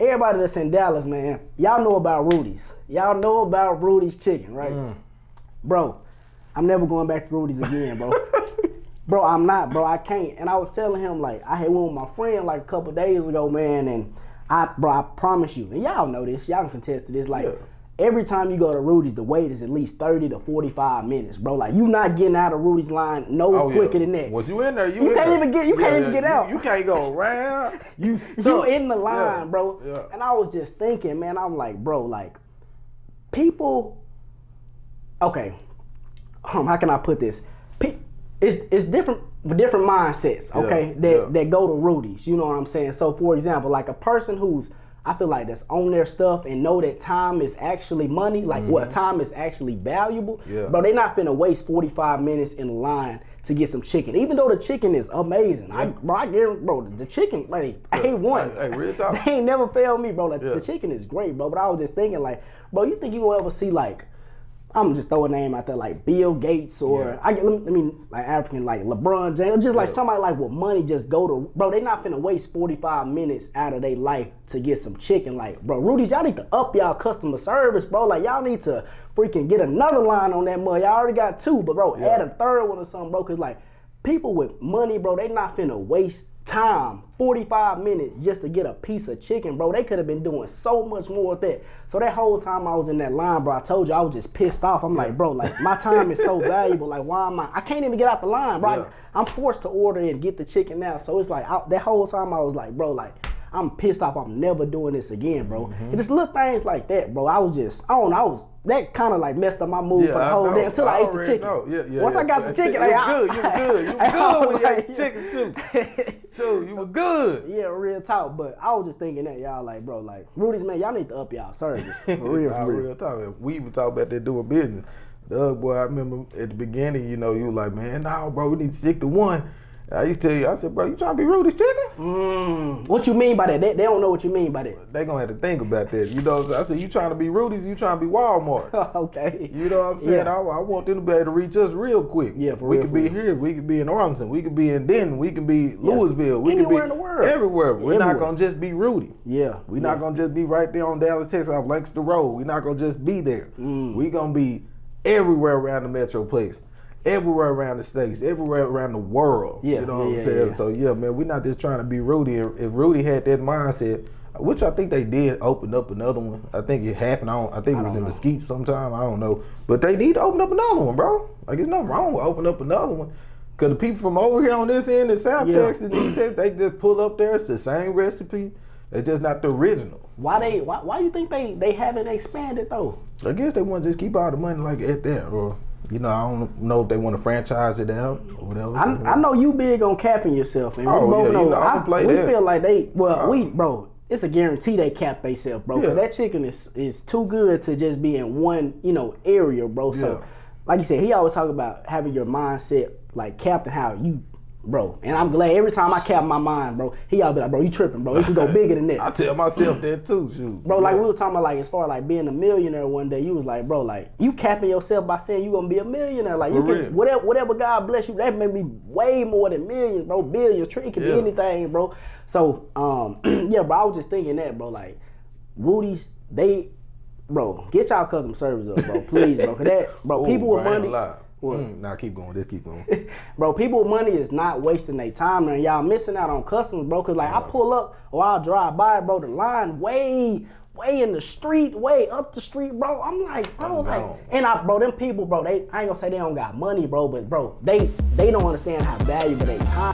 Everybody that's in Dallas, man, y'all know about Rudys. Y'all know about Rudy's chicken, right? Bro, I'm never going back to Rudy's again, bro. Bro, I'm not, bro. I can't. And I was telling him, like, I had went with my friend like a couple days ago, man, and I promise you, and y'all know this, y'all can contest to this, like, every time you go to Rudy's, the wait is at least 30 to 45 minutes, bro. Like, you not getting out of Rudy's line quicker than that. Once you in there, you can't even get out. You can't go around. You in the line, bro. Yeah. And I was just thinking, man, I'm like, bro, like, people, okay, how can I put this? It's different mindsets, okay, that go to Rudy's, you know what I'm saying? So, for example, like a person who's, I feel like that's on their stuff and know that time is actually money, like what time is actually valuable, bro, they not finna waste 45 minutes in the line to get some chicken, even though the chicken is amazing. I guarantee, bro, the chicken, like, A1. Hey, real talk. They ain't never failed me, bro. Like, the chicken is great, bro, but I was just thinking, like, bro, you think you gonna ever see, like, I'm just throw a name out there like Bill Gates or let me like African like LeBron James, just like somebody like with money just go to, bro, they not finna waste 45 minutes out of their life to get some chicken. Like, bro, Rudy's, y'all need to up y'all customer service, bro. Like, y'all need to freaking get another line on that mug. Y'all already got two, but bro, add a third one or something, bro, cause like people with money, bro, they not finna waste time, 45 minutes just to get a piece of chicken, bro. They could have been doing so much more with that. So that whole time I was in that line, bro, I told you I was just pissed off. I'm like, bro, like my time is so valuable. Like, why am I can't even get out the line, bro. I'm forced to order and get the chicken now. So it's like that whole time I was like, bro, like I'm pissed off. I'm never doing this again, bro. It's just little things like that, bro. I don't know, that kind of like messed up my mood for the whole day until I ate the chicken. Once I got the chicken, you was good when you ate the chicken, shoot, you were good. Yeah, real talk. But I was just thinking that, y'all, like, bro, like, Rudy's, man, y'all need to up y'all service. For real. Real talk. We even talk about that doing business. The other boy, I remember at the beginning, you know, you were like, man, no, bro, we need to stick to one. I used to tell you, I said, bro, you trying to be Rudy's chicken? What you mean by that? They don't know what you mean by that. They gonna have to think about that. You know what I'm saying? I said, you trying to be Rudy's, you trying to be Walmart. Okay. You know what I'm saying? I want them to be able to reach us real quick. Yeah, for real. We could be here, we could be in Arlington, we could be in Denton, we could be Louisville. We Anywhere could in be the world. everywhere. We're not gonna just be Rudy. Yeah. We're not gonna just be right there on Dallas, Texas, off Lancaster Road. We're not gonna just be there. We're gonna be everywhere around the Metroplex. Everywhere around the states, everywhere around the world. You know what I'm saying? So yeah, man, we're not just trying to be Rudy. If Rudy had that mindset, which I think they did open up another one. I think it happened. I think it was in Mesquite sometime. I don't know. But they need to open up another one, bro. Like, there's nothing wrong with opening up another one. Cause the people from over here on this end in South Texas, they just pull up there. It's the same recipe. It's just not the original. Why you think they haven't expanded though? I guess they want to just keep all the money like at that, or you know, I don't know if they want to franchise it out or whatever. I know you big on capping yourself, and we both know. We feel like bro, it's a guarantee they cap themselves, bro. Cause that chicken is too good to just be in one, area, bro. So, like you said, he always talk about having your mindset like capped and how you. Bro, and I'm glad every time I cap my mind, bro, he always be like, bro, you tripping, bro. You can go bigger than that. I tell myself that too, shoot. Bro, like we was talking about, like, as far as like being a millionaire one day, you was like, bro, like, you capping yourself by saying you gonna be a millionaire. Like, you can, whatever God bless you, that may be way more than millions, bro, billions, it could be anything, bro. So, yeah, bro, I was just thinking that, bro, like, Rudy's, bro, get y'all customer service up, bro, please, bro. Cause that, bro, people with money. Nah, keep going. Just keep going. Bro, people with money is not wasting their time, and y'all missing out on customers, bro. Cause like I pull up or I'll drive by, bro, the line way in the street, way up the street, bro. I'm like, bro, bro, them people, bro, I ain't gonna say they don't got money, bro, but bro, they don't understand how valuable their time.